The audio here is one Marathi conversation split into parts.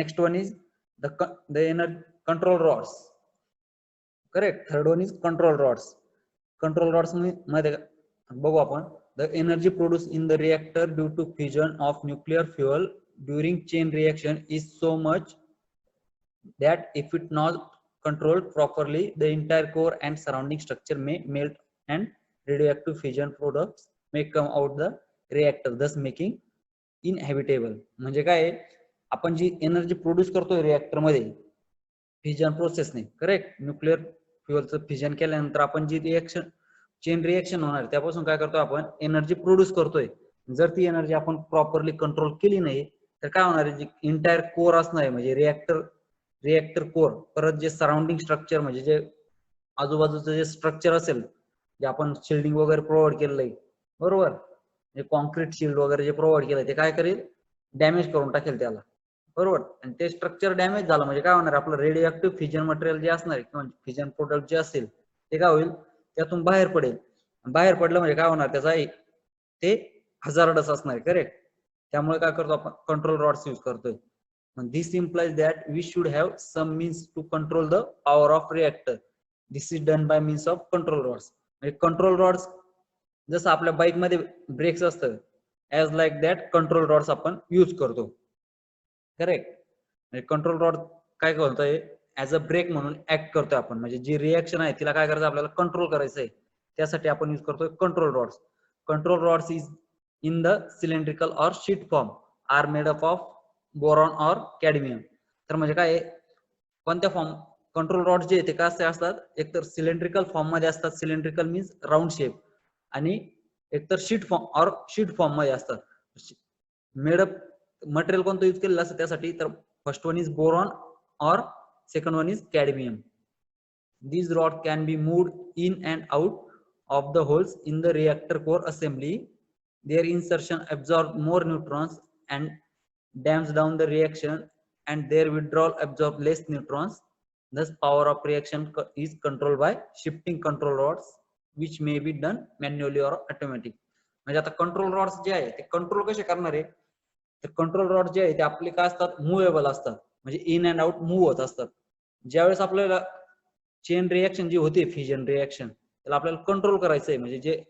Next one is the inner control rods. Correct. Third one is control rods. Control rods मध्ये बघू आपण. The energy produced in the reactor due to fission of nuclear fuel during chain reaction is so much that if it not controlled properly, the entire core and surrounding structure may melt and radioactive fission products may come out the reactor, thus making inhabitable. म्हणजे काय, आपण जी एनर्जी प्रोड्यूस करतोय रिएक्टर मध्ये फिजन प्रोसेसने, करेक्ट, न्यूक्लिअर फ्युअलचं फिजन केल्यानंतर आपण जी रिएक्शन चेन रिएक्शन होणार त्यापासून काय करतोय आपण एनर्जी प्रोड्यूस करतोय. जर ती एनर्जी आपण प्रॉपरली कंट्रोल केली नाही तर काय होणार आहे, जी इंटायर कोर असणार आहे म्हणजे रिएक्टर कोर, परत जे सराउंडिंग स्ट्रक्चर म्हणजे जे आजूबाजूचं जे स्ट्रक्चर असेल जे आपण शिल्डिंग वगैरे प्रोव्हाइड केलेलं आहे बरोबर, जे कॉन्क्रीट शिल्ड वगैरे जे प्रोव्हाइड केलंय ते काय करेल, डॅमेज करून टाकेल त्याला बरोबर. आणि ते स्ट्रक्चर डॅमेज झालं म्हणजे काय होणार, आपलं रेडिओ फिजन मटेरियल जे असणार आहे किंवा फिजन प्रोडक्ट जे असेल ते काय होईल, त्यातून बाहेर पडेल. बाहेर पडलं म्हणजे काय होणार, त्याचा ते हजार्डस असणार आहे, करेक्ट. त्यामुळे काय करतो आपण कंट्रोल रॉड्स यूज करतोय. This implies that we should have some means to control the power of reactor. This is done by means of control rods. Control rods जसं आपल्या बाईक मध्ये ब्रेक्स असतं, as like that control rods आपण यूज करतो, करेक्ट. कंट्रोल रॉड काय करतोय, ऍज अ ब्रेक म्हणून ऍक्ट करतोय आपण, म्हणजे जी रिएक्शन आहे तिला काय करायचं आपल्याला कंट्रोल करायचं आहे, त्यासाठी आपण यूज करतोय control rods. Control rods is in the cylindrical or sheet form are made up of boron or cadmium. तर म्हणजे काय, कोणत्या फॉर्म कंट्रोल रॉड जे ते कसे असतात, एकतर सिलेंड्रिकल फॉर्म मध्ये असतात, सिलेंड्रिकल मीन्स राऊंड शेप, आणि एकतर शीट फॉर्म मध्ये असतात. मेडअप मटेरियल कोणतं यूज केलेलं असतं त्यासाठी, तर फर्स्ट वन इज बोरॉन और second one is cadmium. These rods can be moved in and out of the holes in the reactor core assembly. Their insertion absorbs more neutrons and dams down the reaction, and their withdrawal absorbs less neutrons. Thus, power of reaction is controlled by shifting control rods, which may be done manually or automatic. म्हणजे आता कंट्रोल रॉड्स जे आहे ते कंट्रोल कसे करणार आहे, तर कंट्रोल रॉड जे आहे ते आपले काय असतात, मुव्हेबल असतात, म्हणजे इन अँड आउट मूव्ह होत असतात. ज्यावेळेस आपल्याला चेन रिएक्शन जी होते फिजन रिएक्शन त्याला आपल्याला कंट्रोल करायचं आहे, म्हणजे जे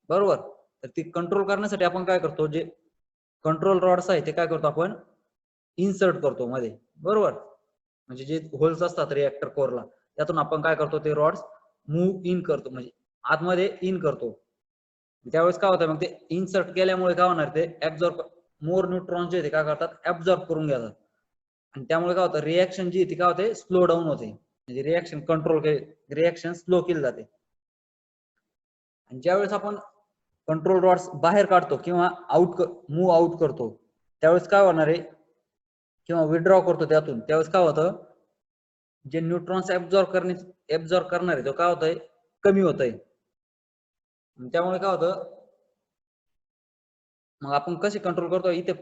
बरोबर, तर ती कंट्रोल करण्यासाठी आपण काय करतो, जे कंट्रोल रॉड्स आहे ते काय करतो आपण इन्सर्ट करतो मध्ये बरोबर, म्हणजे जे होल्स असतात रिएक्टर कोरला त्यातून आपण काय करतो, ते रॉड्स मूव्ह इन करतो, म्हणजे आतमध्ये इन करतो. त्यावेळेस काय होतं, मग ते इन्सर्ट केल्यामुळे काय होणार, ते ऍब्झॉर्ब मोर न्यूट्रॉन्स जे काय करतात ऍब्झॉर्ब करून घेतात, आणि त्यामुळे काय होतं रिएक्शन जी ती काय होते स्लो डाऊन होते, म्हणजे रिएक्शन रिएक्शन स्लो केली जाते. आणि ज्यावेळेस आपण कंट्रोल रॉड्स बाहेर काढतो किंवा मूव्ह आउट करतो त्यावेळेस काय होणार आहे, किंवा विड्रॉ करतो त्यातून, त्यावेळेस काय होतं, जे न्यूट्रॉन्स ऍब्झॉर्ब करणार आहे तो काय होतंय कमी होत आहे. त्यामुळे काय होतं, मग आपण कशी कंट्रोल करतो, इथे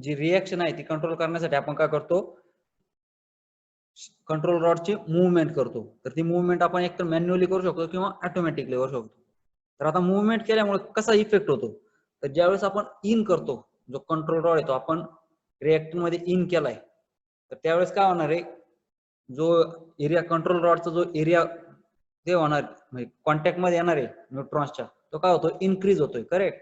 जी रिएक्शन आहे ती कंट्रोल करण्यासाठी आपण काय करतो, कंट्रोल रॉडची मूवमेंट करतो. तर ती मूवमेंट आपण एकतर मॅन्युअली करू शकतो किंवा ऑटोमॅटिकली करू शकतो. तर आता मूवमेंट केल्यामुळे कसा इफेक्ट होतो, तर ज्यावेळेस आपण इन करतो, जो कंट्रोल रॉड आहे तो आपण रिएक्टर मध्ये इन केलाय, तर त्यावेळेस काय होणार आहे, जो एरिया कंट्रोल रॉडचा जो एरिया ते होणार म्हणजे कॉन्टॅक्ट मध्ये येणार आहे न्यूट्रॉन्सच्या, तो काय होतो इन्क्रीज होतोय, करेक्ट.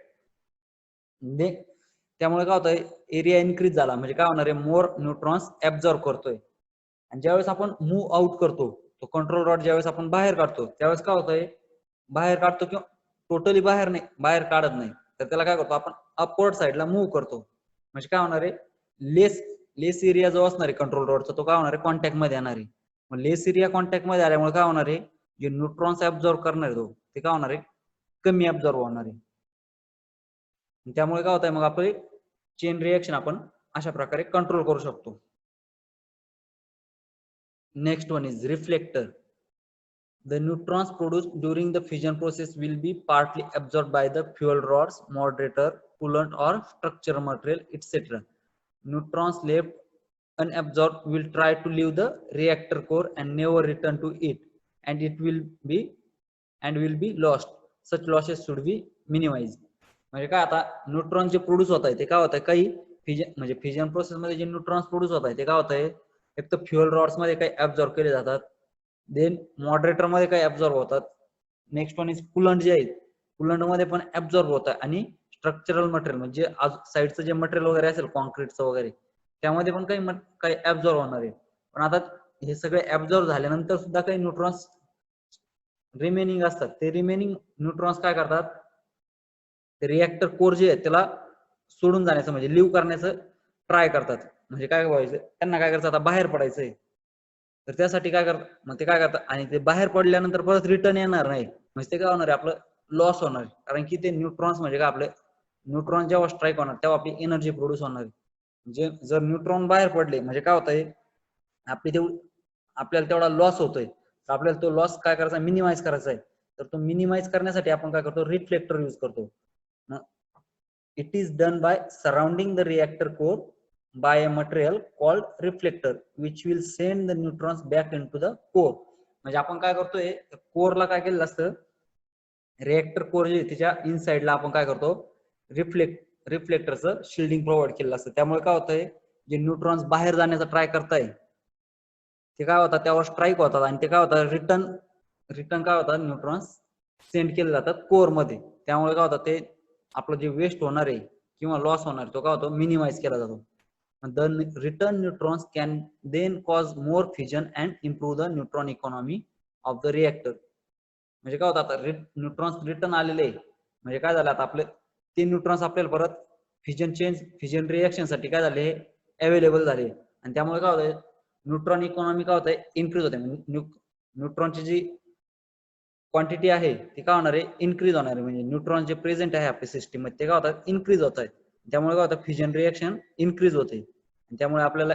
त्यामुळे काय होतंय, एरिया इन्क्रीज झाला म्हणजे काय होणार आहे, मोर न्यूट्रॉन्स ऍब्झॉर्ब करतोय. आणि ज्यावेळेस आपण मूव्ह आउट करतो, तो कंट्रोल रॉड ज्यावेळेस आपण बाहेर काढतो त्यावेळेस काय होतंय, बाहेर काढतो किंवा टोटली बाहेर नाही, बाहेर काढत नाही, तर त्याला काय करतो आपण अपवर्ड साईडला मूव्ह करतो. म्हणजे काय होणार आहे, लेस एरिया जो असणार आहे कंट्रोल रॉडचा तो काय होणार आहे कॉन्टॅक्ट मध्ये येणार आहे. मग लेस एरिया कॉन्टॅक्ट मध्ये आल्यामुळे काय होणार आहे, जे न्यूट्रॉन्स ऍब्झॉर्ब करणार आहे ते काय होणार आहे, कमी ऍब्झॉर्ब होणार आहे. त्यामुळे काय होत आहे, मग आपली चेन रिएक्शन आपण अशा प्रकारे कंट्रोल करू शकतो. Next one is reflector. The neutrons produced during the fission process will be partly absorbed by the fuel rods, moderator, coolant or structure material, etc. Neutrons left unabsorbed will try to leave the reactor core and never return to it, and will be lost. Such losses should be minimized. म्हणजे काय, आता न्यूट्रॉन जे प्रोड्यूस होत आहे ते काय होत आहे, काही म्हणजे फिजन प्रोसेस मध्ये जे न्यूट्रॉन्स प्रोड्यूस होत आहे ते काय होत आहे, एक तर फ्युअल रॉड्स मध्ये काही ऍब्झॉर्ब केले जातात, देन मॉडरेटर मध्ये काही ऍब्झॉर्ब होतात, नेक्स्ट वन इज कुलंट जे आहे कुलंट मध्ये पण ऍब्झॉर्ब होत आहे, आणि स्ट्रक्चरल मटेरियल म्हणजे साईडचं जे मटेरियल वगैरे असेल कॉन्क्रीटचं वगैरे त्यामध्ये पण काही ऍब्झॉर्ब होणार आहे. पण आता हे सगळे ऍब्झॉर्ब झाल्यानंतर सुद्धा काही न्यूट्रॉन्स रिमेनिंग असतात. ते रिमेनिंग न्यूट्रॉन्स काय करतात, रिएक्टर कोर जे आहे त्याला सोडून जाण्याचं म्हणजे लिव्ह करण्याचं ट्राय करतात. म्हणजे काय व्हायचं, त्यांना काय करायचं आता बाहेर पडायचंय, तर त्यासाठी काय करतात, मग ते काय करतात आणि ते बाहेर पडल्यानंतर परत रिटर्न येणार नाही, म्हणजे ते काय होणार आहे, आपलं लॉस होणार आहे. कारण की ते न्यूट्रॉन्स म्हणजे काय, आपले न्यूट्रॉन जेव्हा स्ट्राईक होणार तेव्हा आपली एनर्जी प्रोड्यूस होणार आहे. म्हणजे जर न्यूट्रॉन बाहेर पडले म्हणजे काय होतंय, आपली आपल्याला तेवढा लॉस होतोय, तर आपल्याला तो लॉस काय करायचा, मिनिमाइज करायचा आहे. तर तो मिनिमाइज करण्यासाठी आपण काय करतो, रिफ्लेक्टर यूज करतो. It is done by surrounding the reactor core by a material called reflector which will send the neutrons back into the core. म्हणजे आपण काय करतोय, कोरला काय केलेलं असतं, रिएक्टर कोर जे त्याच्या इनसाइडला आपण काय करतो, रिफ्लेक्टरचं शिल्डिंग प्रोव्हाइड केलेलं असतं. त्यामुळे काय होतंय, जे न्यूट्रॉन्स बाहेर जाण्याचा ट्राय करताय ते काय होतात, त्यावर स्ट्राईक होतात आणि ते काय होतात, रिटर्न काय होतात, न्यूट्रॉन्स सेंड केले जातात कोर मध्ये. त्यामुळे काय होतं, ते आपलं जे वेस्ट होणार आहे किंवा लॉस होणार आहे तो काय होतो, मिनिमाइज केला जातो. The return neutrons can then cause more fission and improve the neutron economy of the reactor. म्हणजे काय होतं, आता न्यूट्रॉन्स रिटर्न आलेले म्हणजे काय झालं, आता आपले ते न्यूट्रॉन्स आपल्याला परत फिजन रिएक्शन साठी काय झाले, अवेलेबल झाले. आणि त्यामुळे काय होतंय, न्यूट्रॉन इकॉनॉमी काय होतंय, इन्क्रीज होते. न्यूट्रॉनची जी क्वांटिटी आहे ती काय होणार आहे, इन्क्रीज होणार आहे. म्हणजे न्यूट्रॉन जे प्रेझेंट आहे आपल्या सिस्टीम मध्ये ते काय होतात, इन्क्रीज होत आहेत. त्यामुळे काय होतं, फ्युजन रिएक्शन इन्क्रीज होते, त्यामुळे आपल्याला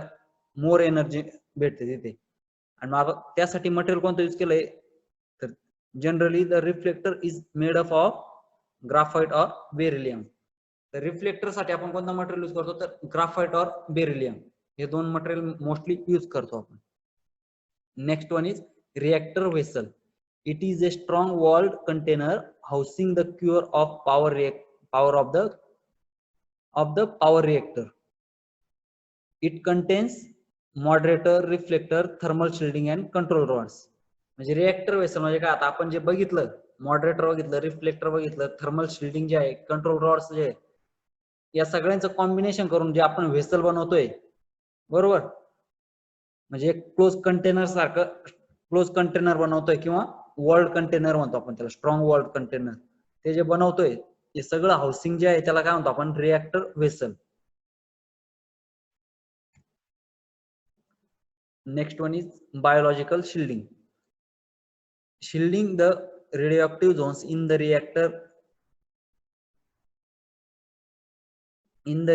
मोर एनर्जी भेटते तिथे. आणि मग त्यासाठी मटेरियल कोणतं यूज केलंय, तर generally the reflector is made up of graphite और बेरिलियम. तर रिफ्लेक्टर साठी आपण कोणतं मटेरियल यूज करतो, तर ग्राफाइट और बेरिलियम हे दोन मटेरियल मोस्टली यूज करतो आपण. Next one is reactor vessel. It is a strong walled container housing the core of power of the power reactor. It contains moderator, reflector, thermal shielding and control rods. म्हणजे रिएक्टर वेसल म्हणजे काय, आता आपण जे बघितलं, मॉडरेटर बघितलं, रिफ्लेक्टर बघितलं, थर्मल शिल्डिंग जे आहे, कंट्रोल रॉड्स जे आहे, या सगळ्यांचं कॉम्बिनेशन करून जे आपण व्हेसल बनवतोय, बरोबर, म्हणजे एक क्लोज कंटेनर सारखं क्लोज कंटेनर बनवतोय किंवा वर्ल्ड कंटेनर म्हणतो आपण त्याला, स्ट्रॉंग वर्ल्ड कंटेनर, ते जे बनवतोय हे सगळं हाऊसिंग जे आहे त्याला काय म्हणतो आपण, reactor vessel. Next one is biological shielding. Shielding the radioactive zones in the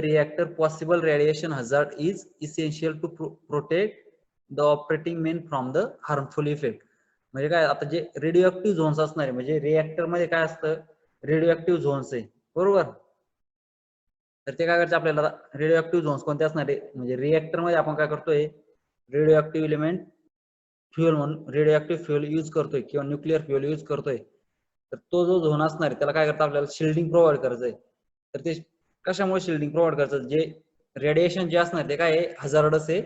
reactor possible radiation hazard is essential to protect the operating main from the harmful effect. म्हणजे काय, आता जे रेडिओ झोन्स असणार आहे, म्हणजे रिएक्टर मध्ये काय असतं, रेडिओ झोन्स आहे, बरोबर. तर ते काय करायचं आपल्याला, रेडिओ झोन्स कोणते असणार आहे, म्हणजे रिएक्टर मध्ये आपण काय करतोय, रेडिओ एलिमेंट फ्युएल म्हणून रेडिओ फ्युएल यूज करतोय किंवा न्यूक्लिअर फ्युएल यूज करतोय. तर तो जो झोन असणार आहे त्याला काय करता, आपल्याला शिल्डिंग प्रोव्हाइड करायचंय. तर ते कशामुळे शिल्डिंग प्रोव्हाइड करायचं, जे रेडिएशन जे असणार ते काय हजार्डस आहे,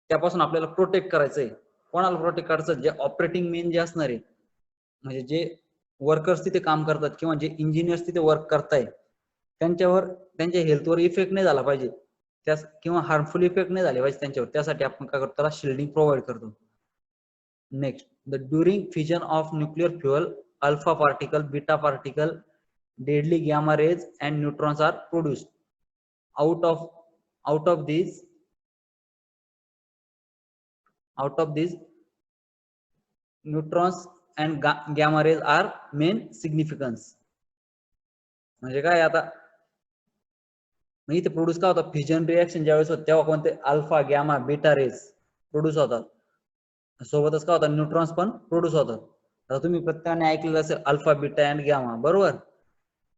त्यापासून आपल्याला प्रोटेक्ट करायचंय. कोणाला प्रोटेक्ट करायचं, जे ऑपरेटिंग मेन जे असणार आहे, म्हणजे जे वर्कर्स तिथे काम करतात किंवा जे इंजिनियर्स तिथे वर्क करताय त्यांच्यावर, त्यांच्या हेल्थवर इफेक्ट नाही झाला पाहिजे, त्यास किंवा हार्मफुल इफेक्ट नाही झाले पाहिजे त्यांच्यावर, त्यासाठी आपण काय करतो, त्याला शिल्डिंग प्रोव्हाइड करतो. Next, the during fission of nuclear fuel alpha particle, beta particle, deadly gamma rays and neutrons are produced. Out of these neutrons and gamma rays are main significance. म्हणजे काय, आता इथे प्रोड्यूस काय होतं, फिजन रिएक्शन ज्यावेळेस होतं तेव्हा कोणते alpha, gamma, beta raise produce होतात, सोबतच काय होतं, न्यूट्रॉन्स पण प्रोड्यूस होतात. आता तुम्ही प्रत्येकाने ऐकलेलं असेल अल्फा, बीटा अँड गॅमा, बरोबर.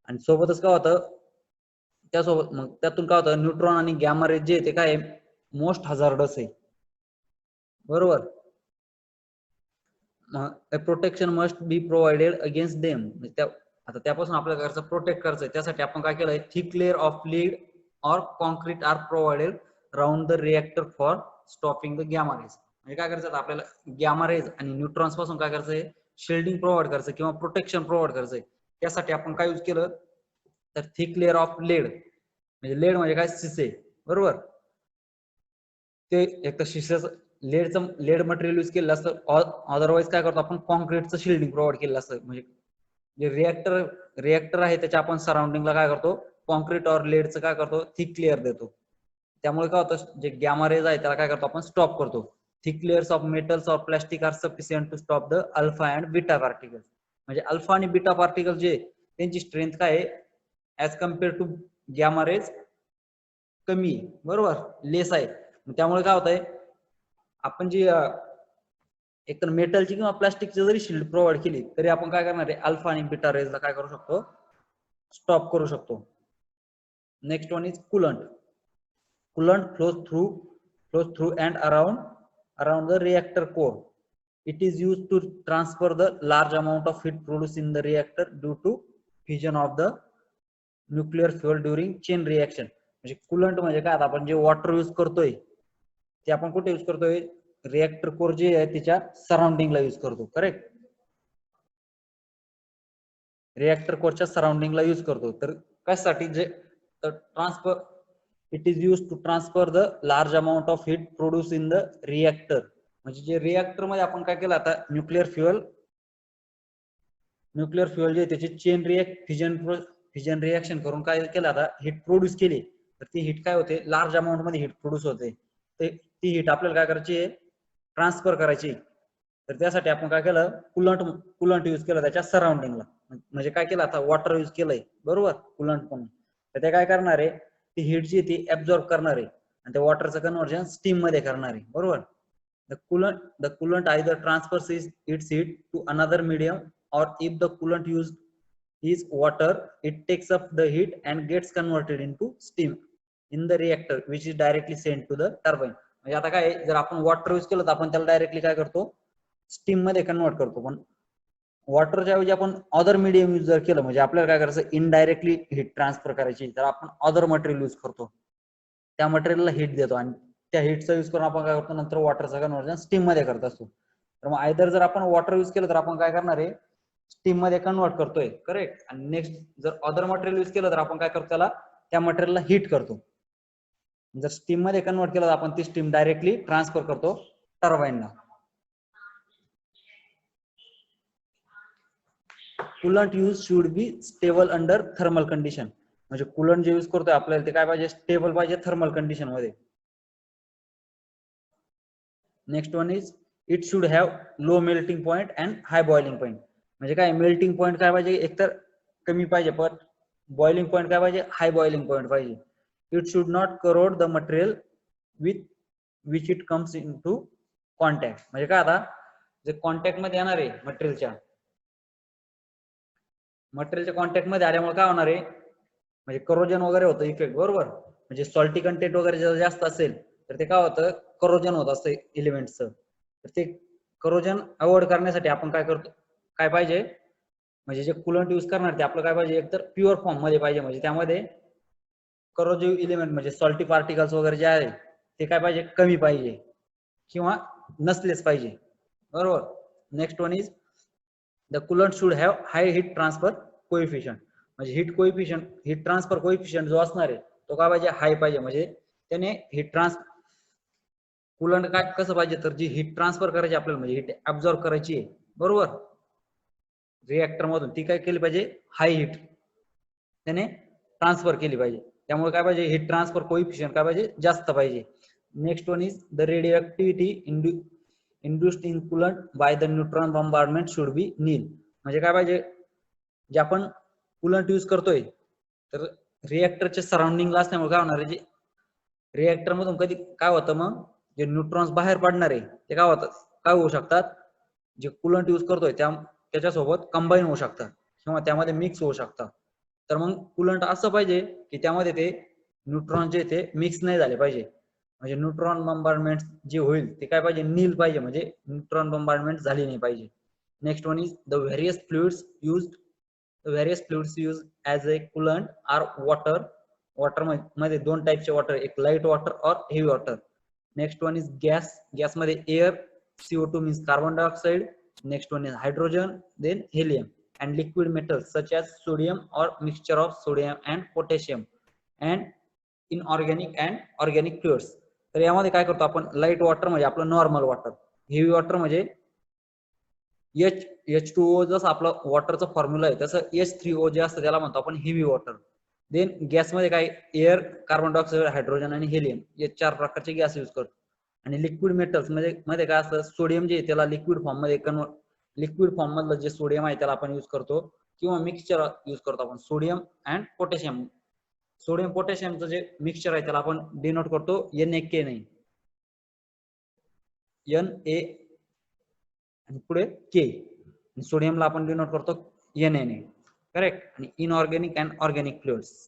आणि सोबतच काय होतं, त्यासोबत मग त्यातून काय होतं, न्यूट्रॉन आणि गॅमा रेज जे ते काय मोस्ट हजार्डस आहे, बरोबर. Protection must be provided against them. आता त्यापासून आपल्याला प्रोटेक्ट करायचं, त्यासाठी आपण काय केलंय, thick layer of lead or concrete are provided around the reactor for stopping the gamma rays. म्हणजे काय करायचं आपल्याला गॅमा रेज आणि न्यूट्रॉन्स पासून काय करायचंय शिल्डिंग प्रोव्हाइड करायचं किंवा प्रोटेक्शन प्रोव्हाइड करायचंय. त्यासाठी आपण काय यूज केलं तर थिक लेअर ऑफ लेड, म्हणजे लेड म्हणजे काय शिसे, बरोबर. ते एक तर शिसेचं लेडचं लेड मटेरियल यूज केलं असतं, अदरवाईज काय करतो आपण कॉन्क्रीटचं शिल्डिंग प्रोव्हाइड केलं असतं. म्हणजे जे रिएक्टर आहे त्याच्या आपण सराउंडिंगला काय करतो कॉन्क्रीट और लेडचं काय करतो थिक लेअर देतो. त्यामुळे काय होतं जे गॅमा रेज आहे त्याला काय करतो आपण स्टॉप करतो. थिक लेयर्स ऑफ मेटल्स और plastic are sufficient to stop the alpha and beta particles. म्हणजे अल्फा आणि बीटा पार्टिकल जे त्यांची स्ट्रेंथ काय आहे as compare to gamma rays कमी आहे, बरोबर, लेस आहे. त्यामुळे काय होतंय आपण जी एकतर मेटलची किंवा प्लास्टिकची जरी शिल्ड प्रोव्हाइड केली तरी आपण काय करणार आहे अल्फा आणि बीटा रेजला काय करू शकतो स्टॉप करू शकतो. Next one is coolant. Coolant flows through and around the reactor core. It is used to transfer the large amount of heat produced in the reactor due to fission of the nuclear fuel during chain reaction. म्हणजे कूलंट म्हणजे काय आपण जे वॉटर यूज करतोय ते आपण कुठे यूज करतोय रिएक्टर कोर जे आहे त्याच्या सराउंडिंगला यूज करतो, करेक्ट. रिएक्टर कोरच्या सराउंडिंगला यूज करतो. तर कशासाठी जे transfer it is use to transfer the large amount of heat produce in the reactor. म्हणजे जे रिएक्टर मध्ये आपण काय केलं आता न्यूक्लिअर फ्युअल जे त्याची चेन फिजन रिएक्शन करून काय केलं आता हीट प्रोड्यूस केली तर ती हीट काय होते लार्ज अमाऊंट मध्ये हीट प्रोड्यूस होते. ती हीट आपल्याला काय करायची आहे ट्रान्सफर करायची. तर त्यासाठी आपण काय केलं कूलंट यूज केलं त्याच्या सराउंडिंगला. म्हणजे काय केलं आता वॉटर यूज केलंय, बरोबर, कूलंट पण. तर ते काय करणार आहे ती हीट जी ती ऍब्झॉर्ब करणार आहे आणि त्या वॉटरचं कन्व्हर्जन स्टीम मध्ये करणार आहे, बरोबर. The coolant either transfers its heat to another medium or if the coolant used is water, it takes up the heat and gets converted into steam in the reactor which is directly sent to the turbine. म्हणजे आता काय जर आपण वॉटर यूज केलं तर आपण त्याला डायरेक्टली काय करतो स्टीम मध्ये कन्वर्ट करतो. पण वॉटरच्या ऐवजी आपण अदर मीडियम यूज जर केलं म्हणजे आपल्याला काय करायचं इनडायरेक्टली हीट ट्रान्सफर करायची तर आपण अदर मटेरियल यूज करतो, त्या मटेरियलला हीट देतो आणि त्या हीटचा यूज करून आपण काय करतो नंतर वॉटरचा कन्वर्जन स्टीम मध्ये करत असतो. तर मग आयदर जर आपण वॉटर यूज केलं तर आपण काय करणार आहे स्टीम मध्ये कन्वर्ट करतोय, करेक्ट. आणि नेक्स्ट जर अदर मटेरियल यूज केलं तर आपण काय करतो त्याला त्या मटेरियलला हीट करतो. जर स्टीम मध्ये कन्वर्ट केलं तर आपण ती स्टीम डायरेक्टली ट्रान्सफर करतो टर्बाइनला. Coolant use should be stable under thermal condition. म्हणजे कूलंट जे यूज करतोय आपल्याला ते काय पाहिजे स्टेबल पाहिजे थर्मल कंडिशन मध्ये. Next one is it should have low melting point and high boiling point. म्हणजे काय मेल्टिंग पॉइंट काय पाहिजे एकतर कमी पाहिजे पण बॉइलिंग पॉइंट काय पाहिजे हाय बॉइलिंग पॉइंट पाहिजे. It should not corrode the material with which it comes into contact. म्हणजे काय आता जे कॉन्टॅक्ट मध्ये येणार आहे मटेरियलच्या कॉन्टॅक्ट मध्ये आल्यामुळे काय होणार आहे म्हणजे करोजन वगैरे होतं इफेक्ट, बरोबर. म्हणजे सॉल्टी कंटेंट वगैरे जर जास्त असेल तर ते काय होतं करोजन होत असतं एलिमेंटचं. तर ते करोजन अवॉइड करण्यासाठी आपण काय करतो काय पाहिजे म्हणजे जे कूलंट यूज करणार ते आपलं काय पाहिजे एकतर प्युअर फॉर्म मध्ये पाहिजे. म्हणजे त्यामध्ये करोजिव्ह एलिमेंट म्हणजे सॉल्टी पार्टिकल्स वगैरे जे आहे ते काय पाहिजे कमी पाहिजे किंवा नसलेच पाहिजे, बरोबर. Next one is the coolant should have high heat transfer coefficient. म्हणजे हीट ट्रान्सफर कोएफिशियंट जो असणार आहे तो काय पाहिजे हाय पाहिजे. म्हणजे त्याने कूलंट काय कसं पाहिजे तर जी हीट ट्रान्सफर करायची आपल्याला म्हणजे हीट ऍब्झॉर्ब करायची आहे, बरोबर, रिएक्टर मधून ती काय केली पाहिजे हाय हीट त्याने ट्रान्सफर केली पाहिजे. त्यामुळे काय पाहिजे हीट ट्रान्सफर कोएफिशियंट काय पाहिजे जास्त पाहिजे. Next one is the radioactivity induced in coolant by the neutron bombardment should be nil. म्हणजे काय पाहिजे जे आपण कूलंट यूज करतोय तर रिएक्टरच्या सराउंडिंगला असल्यामुळे काय होणार आहे जे रिएक्टर मधून कधी काय होतं मग जे न्यूट्रॉन्स बाहेर पडणार आहे ते काय होऊ शकतात जे कूलंट यूज करतोय त्याच्यासोबत कंबाईन होऊ शकतात किंवा त्यामध्ये मिक्स होऊ शकतात. तर मग कूलंट असं पाहिजे की त्यामध्ये ते न्यूट्रॉन जे ते मिक्स नाही झाले पाहिजे. म्हणजे न्यूट्रॉन बॉम्बार्डमेंट जे होईल ते काय पाहिजे नील पाहिजे म्हणजे न्यूट्रॉन बॉम्बार्डमेंट झाली नाही पाहिजे. Next one is the various fluids used as a coolant are water, water मध्ये दोन टाईपचे वॉटर, एक light water or heavy water. Next one is gas. Gas मध्ये air, CO2 means carbon dioxide. Next one is hydrogen, then helium. And liquid metals such as sodium or mixture of sodium and potassium and inorganic and organic fluids. तर यामध्ये काय करतो आपण, लाईट वॉटर म्हणजे आपलं नॉर्मल वॉटर, हेवी वॉटर म्हणजे H2O, जसं आपलं वॉटरचं फॉर्म्युला आहे तसं H3O जे असतं त्याला म्हणतो आपण हेवी वॉटर. देन गॅसमध्ये काय, एअर, कार्बन डायऑक्साइड, हायड्रोजन आणि हेलियम हे 4 प्रकारचे गॅस यूज करतो. आणि लिक्विड मेटल्स मध्ये काय असतं, सोडियम जे त्याला लिक्विड फॉर्म मध्ये लिक्विड फॉर्म मधलं जे सोडियम आहे त्याला आपण यूज करतो, किंवा मिक्सचर यूज करतो आपण सोडियम अँड पोटॅशियम. सोडियम पोटॅशियमचं जे मिक्सचर आहे त्याला आपण डिनोट करतो NaK नाही, Na आणि पुढे K. सोडियमला आपण डिनोट करतो Na ने. करेक्ट. आणि इनऑर्गॅनिक अँड ऑर्गॅनिक फ्लुइड्स.